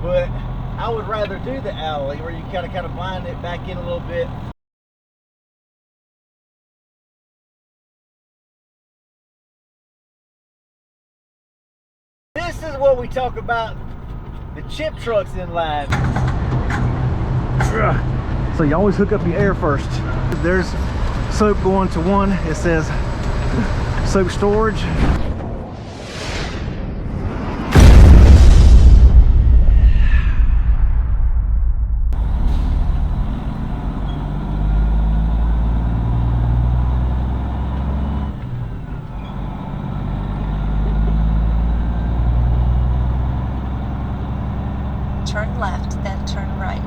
but I would rather do the alley where you kind of blind it back in a little bit. This is what we talk about the chip trucks in line. So you always hook up your air first. There's soap going to one. It says soap storage. Turn left, then turn right.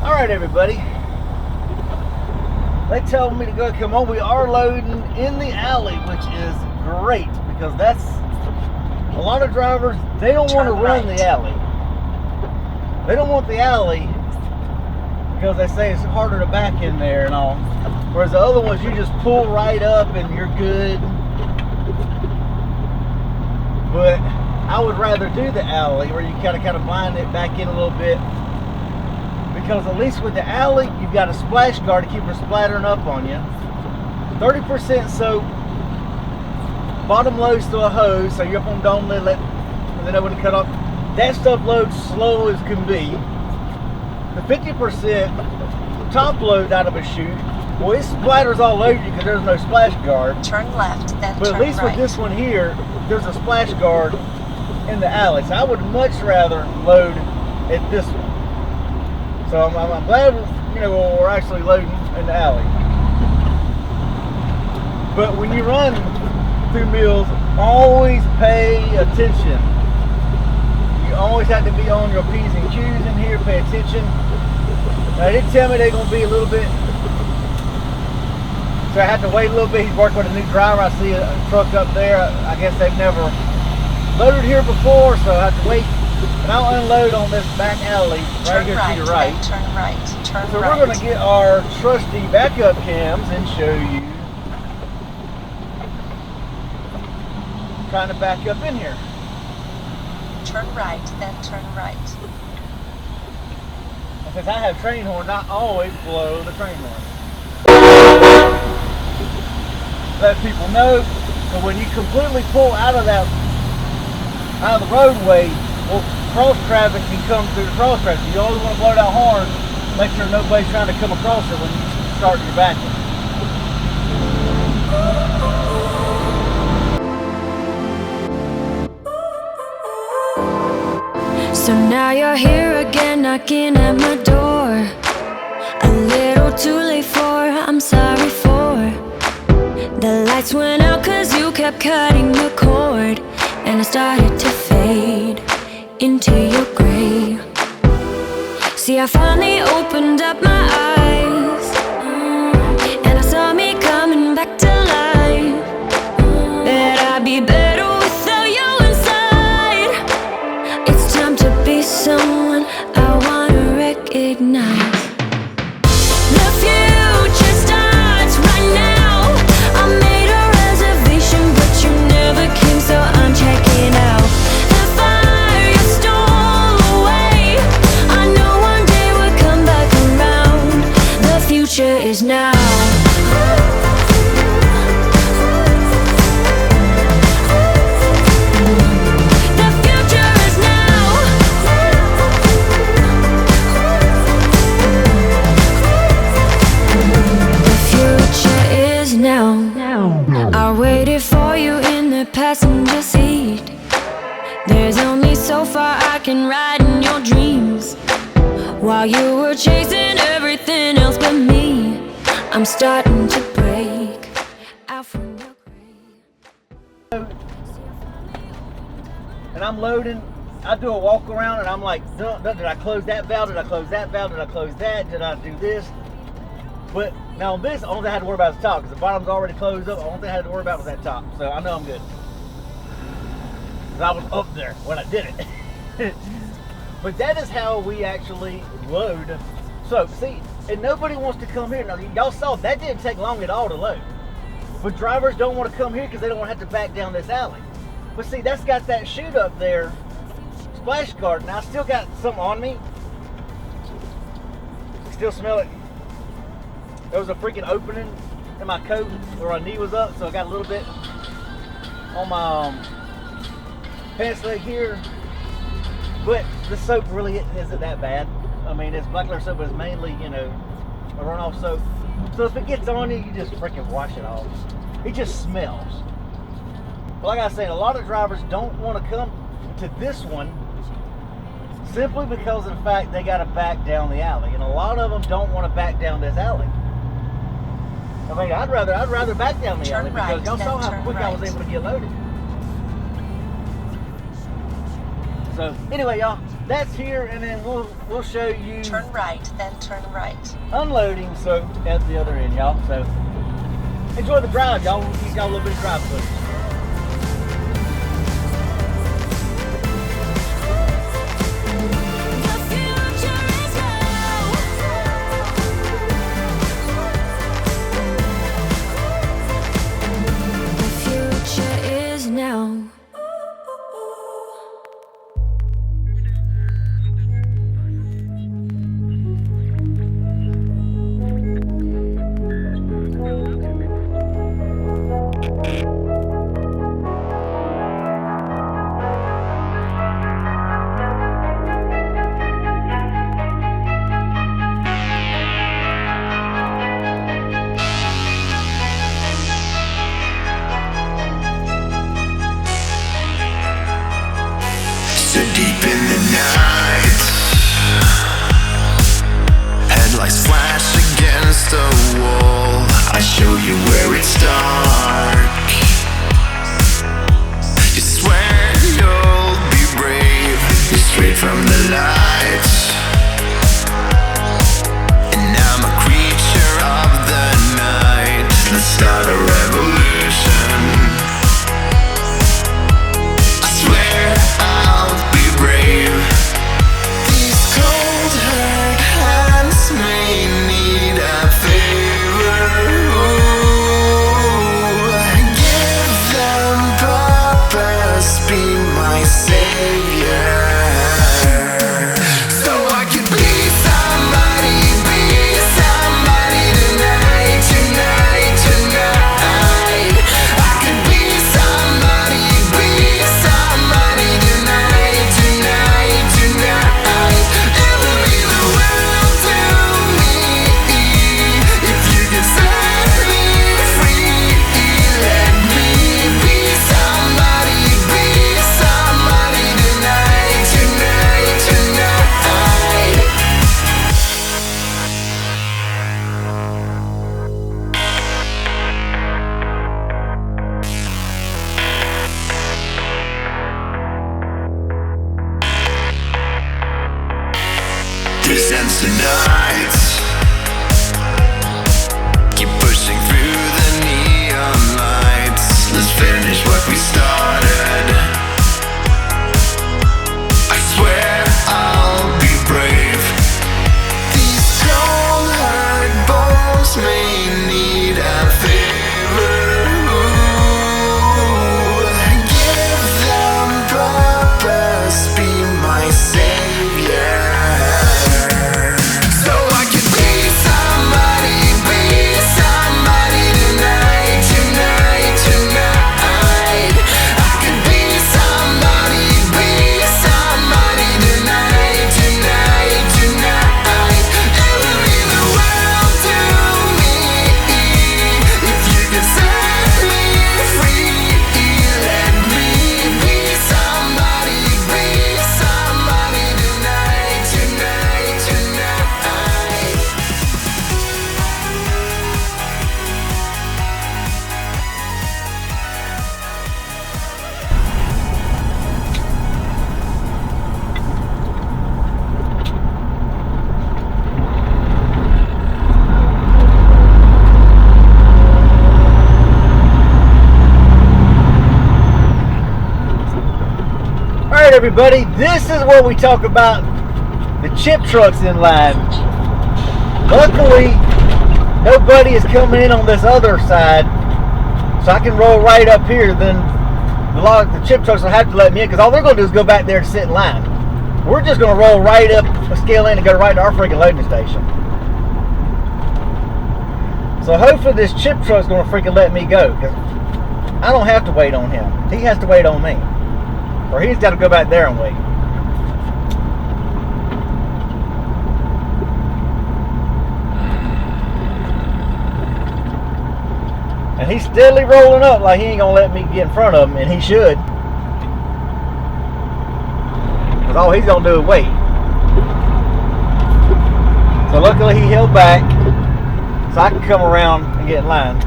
Alright everybody, they told me to go come on. We are loading in the alley, which is great because that's a lot of drivers, they don't want to run the alley. They don't want the alley because they say it's harder to back in there and all, whereas the other ones you just pull right up and you're good. But I would rather do the alley where you kind of blind it back in a little bit, because at least with the alley you've got a splash guard to keep from splattering up on you. 30% soap, bottom loads to a hose, so you're up on dome lid, and then it wouldn't cut off. That stuff loads slow as can be. The 50% top load out of a chute, well, it splatters all over you because there's no splash guard. Turn left, then but turn right. at least with this one here, there's a splash guard in the alley, so I would much rather load at this one. So I'm glad, we're actually loading in the alley. But when you run through mills, always pay attention. You always have to be on your P's and Q's in here, pay attention. Now, they did tell me they're going to be a little bit, so I have to wait a little bit. He's working with a new driver. I see a truck up there. I guess they've never loaded here before, so I have to wait. And I'll unload on this back alley right here to your right. Turn right, turn so right. We're going to get our trusty backup cams and show you. Trying to back up in here. Turn right, then turn right. And since I have train horn, I always blow the train horn. Let people know that when you completely pull out of the roadway, well, cross traffic can come through the cross traffic. You always want to blow that horn, make sure nobody's trying to come across it when you start your backing. So now you're here again, knocking at my door. A little too late for, I'm sorry for. The lights went out cause you kept cutting the cord, and I started to fade into your gray. See, I finally opened up my eyes, and I saw me coming back to life. That I'd be better without you inside. It's time to be someone I wanna recognize. The future starts right now. I made a reservation, but you never came, so I'm checking out. The fire you stole away, I know one day we'll come back around. The future is now. The future is now. The future is now. I waited for you in the passenger seat. There's only so far I can ride in your dreams, while you were chasing everything else but me. I'm starting to break out from your grave. And I'm loading I do a walk around and I'm like, did I close that valve? Did I close that valve? Did I close that? Did I do this? But now on this, the only thing I had to worry about is the top, because the bottom's already closed up. The only thing I had to worry about was that top. So I know I'm good. Because I was up there when I did it. But that is how we actually load soap. See, and nobody wants to come here. Now, y'all saw that didn't take long at all to load. But drivers don't want to come here because they don't want to have to back down this alley. But see, that's got that chute up there, splash guard. And I still got some on me. Still smell it. There was a freaking opening in my coat where my knee was up, so I got a little bit on my pants leg here. But the soap really isn't that bad. I mean, it's black leather soap, but it's mainly, you know, a runoff soap. So if it gets on you, you just freaking wash it off. It just smells. But like I was saying, a lot of drivers don't want to come to this one simply because of the fact they got to back down the alley. And a lot of them don't want to back down this alley. I mean, I'd rather back down the alley because y'all saw how quick I was able to get loaded. So anyway, y'all, that's here, and then we'll show you Turn right, then turn right. unloading soap at the other end, y'all. So enjoy the drive, y'all. We'll give y'all a little bit of drive footage. So deep in the night, headlights flash against the wall. I show you where it's dark. You swear you'll be brave. You're straight from the light, and I'm a creature of the night. Let's start a revolution. Presents tonight. Keep pushing through the neon lights. Let's finish what we started. I swear I'll be brave. These cold hard bones may need a favor. Ooh, give them purpose, be my savior. So I can everybody, this is where we talk about the chip trucks in line. Luckily, nobody is coming in on this other side, so I can roll right up here. Then the chip trucks will have to let me in, because all they're going to do is go back there and sit in line. We're just going to roll right up, scale in, and go right to our freaking loading station. So hopefully this chip truck's going to freaking let me go, because I don't have to wait on him. He has to wait on me. Or he's got to go back there and wait. And he's steadily rolling up like he ain't going to let me get in front of him, and he should. Because all he's going to do is wait. So luckily he held back, so I can come around and get in line.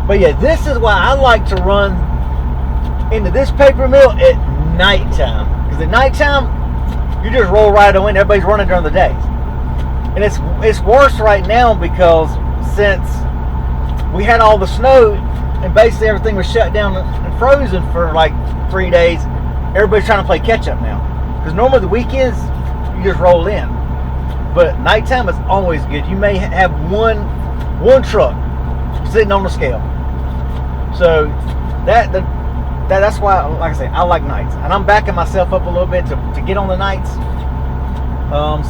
But yeah, this is why I like to run into this paper mill at nighttime. Because at nighttime, you just roll right on in. Everybody's running during the days. And it's worse right now because since we had all the snow and basically everything was shut down and frozen for like 3 days, everybody's trying to play catch up now. Because normally the weekends, you just roll in. But nighttime is always good. You may have one truck sitting on the scale. So that's why, like I say, I like nights. And I'm backing myself up a little bit to get on the nights.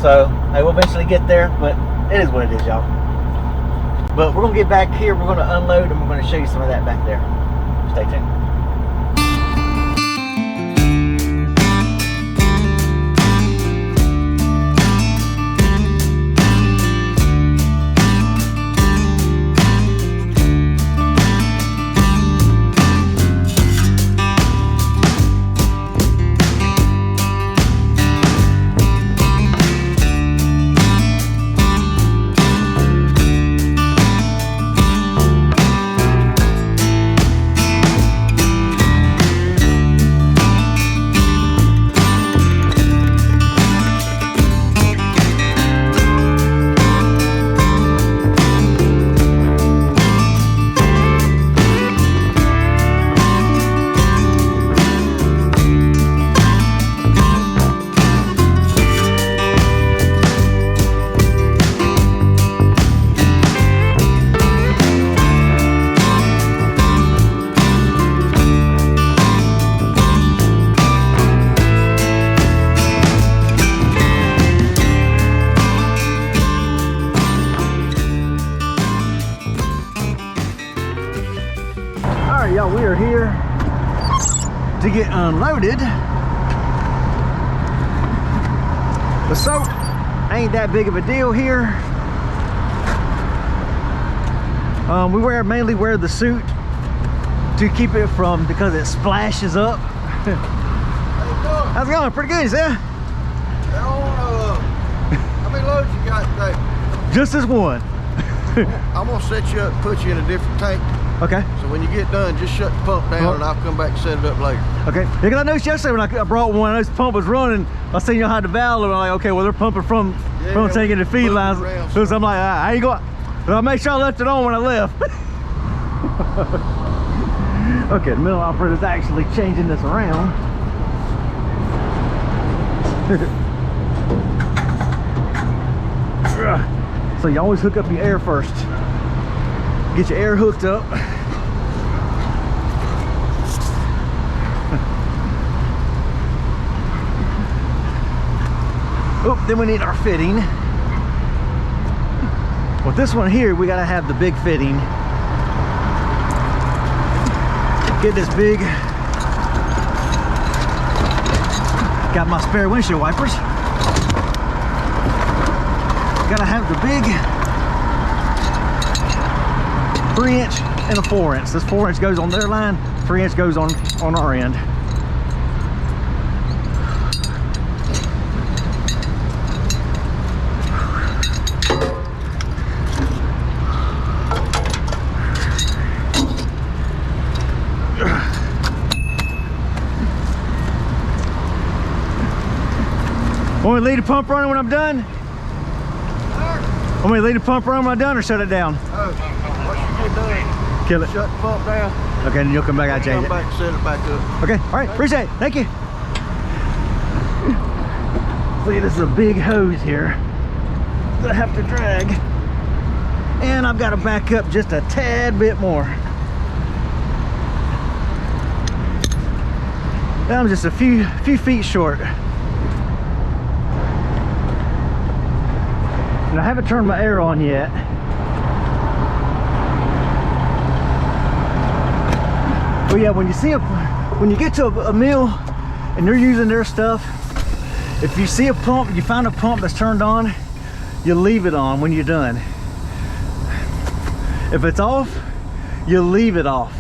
So I will eventually get there, but it is what it is, y'all. But we're going to get back here, we're going to unload, and we're going to show you some of that back there. Stay tuned. Y'all, we are here to get unloaded. The soap ain't that big of a deal here. We mainly wear the suit to keep it from, because it splashes up. How's it going? Pretty good, yeah? How many loads you got today? Just this one. I'm gonna set you up and put you in a different tank. Okay. So when you get done, just shut the pump down and I'll come back and set it up later. Okay. Yeah, because I noticed yesterday when I brought one, I noticed the pump was running. I seen you had the valve, and I'm like, okay, well they're pumping from taking the feed lines. So I'm like, I ain't going. But I'll make sure I left it on when I left. Okay, the middle operator's actually changing this around. So you always hook up your air first. Get your air hooked up. Oh, then we need our fitting. With this one here, we gotta have the big fitting. Get this big. Got my spare windshield wipers. Gotta have the big 3-inch and a 4-inch. This 4-inch goes on their line, 3-inch goes on our end. Want me to leave the pump running when I'm done? Want me to leave the pump running when I'm done, or shut it down? Once you get done, Kill it. Shut the pump down. Okay, and you'll come back out and change it. Come back, set it back up. Okay, all right, appreciate it. Thank you. See, this is a big hose here that I have to drag. And I've got to back up just a tad bit more. Now I'm just a few feet short. And I haven't turned my air on yet. But yeah, when you get to a mill and they're using their stuff, if you see a pump, you find a pump that's turned on, you leave it on when you're done. If it's off, you leave it off.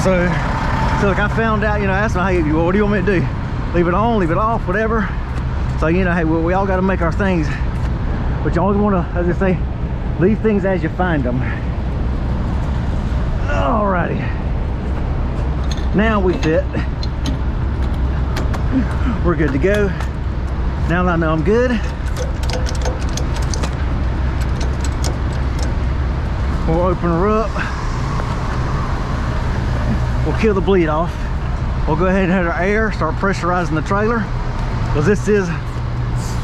So like I found out, I asked them, hey, what do you want me to do? Leave it on, leave it off, whatever. So, hey, we all got to make our things. But you always want to, as I say, leave things as you find them. Alrighty. Now we fit. We're good to go. Now that I know I'm good, we'll open her up. We'll kill the bleed off. We'll go ahead and have our air, start pressurizing the trailer, because this is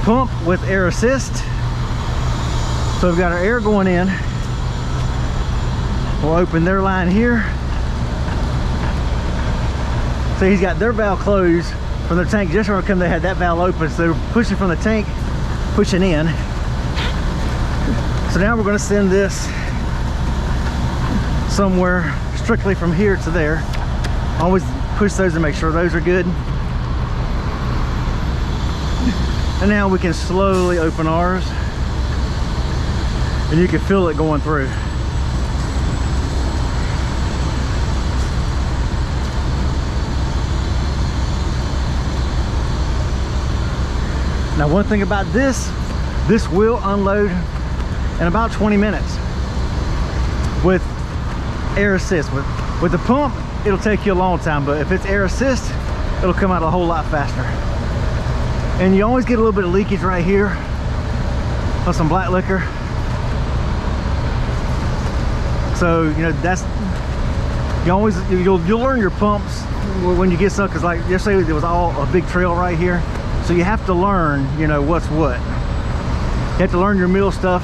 pump with air assist. So we've got our air going in. We'll open their line here. So he's got their valve closed from their tank. Just when they had that valve open, so they're pushing from the tank, pushing in. So now we're going to send this somewhere strictly from here to there. Always push those to make sure those are good. And now we can slowly open ours, and you can feel it going through. Now, one thing about this will unload in about 20 minutes with air assist. With the pump, it'll take you a long time, but if it's air assist, it'll come out a whole lot faster. And you always get a little bit of leakage right here on some black liquor. So, that's, you'll learn your pumps when you get stuck, because like yesterday there was all a big trail right here. So you have to learn, what's what. You have to learn your mill stuff.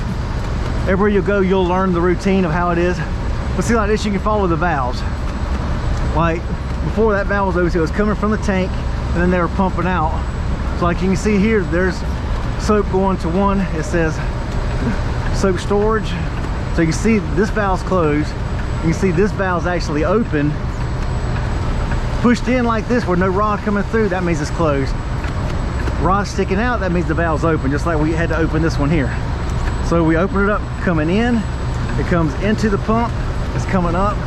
Everywhere you go, you'll learn the routine of how it is. But see, like this, you can follow the valves. Like before that valve was open, it was coming from the tank, and then they were pumping out. So like you can see here, there's soap going to one. It says soap storage. So you can see this valve's closed. You can see this valve's actually open. Pushed in like this, where no rod coming through, that means it's closed. Rod sticking out, that means the valve's open, just like we had to open this one here. So we open it up coming in, it comes into the pump, it's coming up,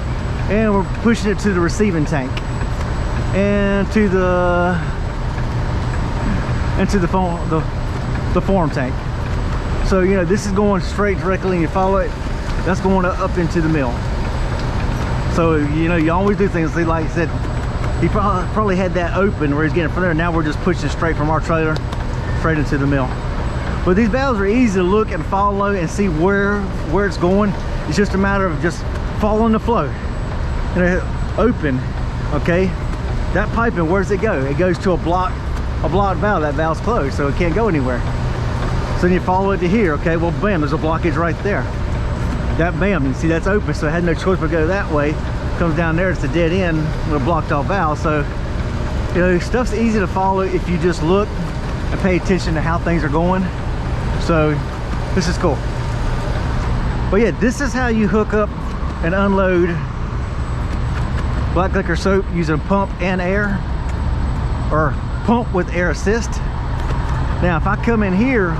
and we're pushing it to the receiving tank and to the form tank. So this is going straight directly, and you follow it, that's going up into the mill. So you always do things like I said. He probably had that open where he's getting from there. Now we're just pushing straight from our trailer straight into the mill. But these valves are easy to look and follow and see where it's going. It's just a matter of just following the flow. Open, okay? That piping, where does it go? It goes to a blocked valve. That valve's closed, so it can't go anywhere. So then you follow it to here, okay? Well, bam, there's a blockage right there. That, bam, you see that's open, so it had no choice but to go that way. Comes down there, it's a dead end with a blocked off valve. So stuff's easy to follow if you just look and pay attention to how things are going. So this is cool. But yeah, this is how you hook up and unload black liquor soap using pump and air, or pump with air assist. Now if I come in here,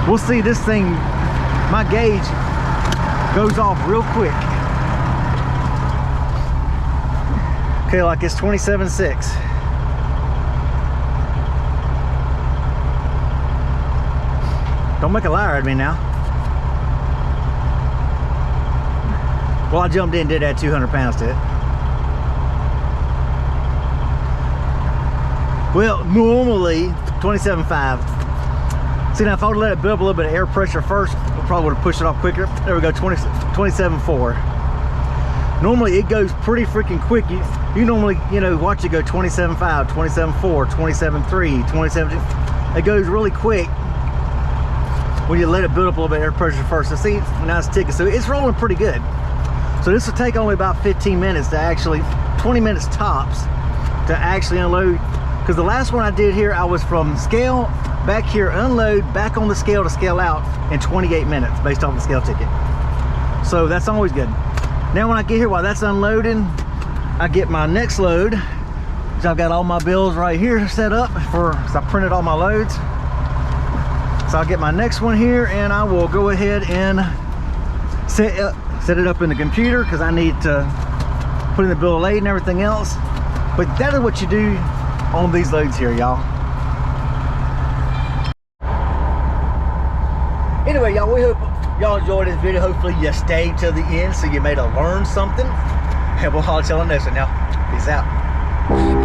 we'll see this thing, my gauge goes off real quick. Okay, like it's 27.6. Don't make a liar out of me now. Well, I jumped in and did add 200 pounds to it. Well, normally 27.5. See, now if I would let it build up a little bit of air pressure first, I probably would have pushed it off quicker. There we go, 27.4. Normally it goes pretty freaking quick. You normally, you know, watch it go 27.5, 27.4, 27.3, 27. It goes really quick when you let it build up a little bit of air pressure first. So see, now it's ticking. So it's rolling pretty good. So this will take only about 15 minutes to actually, 20 minutes tops to actually unload. Because the last one I did here, I was from scale back here, unload, back on the scale to scale out in 28 minutes based off the scale ticket. So that's always good. Now when I get here, while that's unloading, I get my next load. So I've got all my bills right here set up so I printed all my loads. So I'll get my next one here and I will go ahead and set it up in the computer because I need to put in the bill of lading and everything else. But that is what you do on these loads here, y'all. Anyway, y'all, we hope y'all enjoyed this video. Hopefully you stayed to the end so you made a learn something. And we'll holler at y'all on the next one now. Peace out.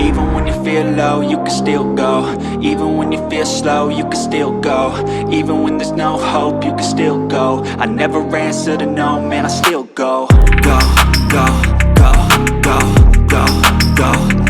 Even when you feel low, you can still go. Even when you feel slow, you can still go. Even when there's no hope, you can still go. I never answer to no, man, I still go. Go, go, go, go, go, go.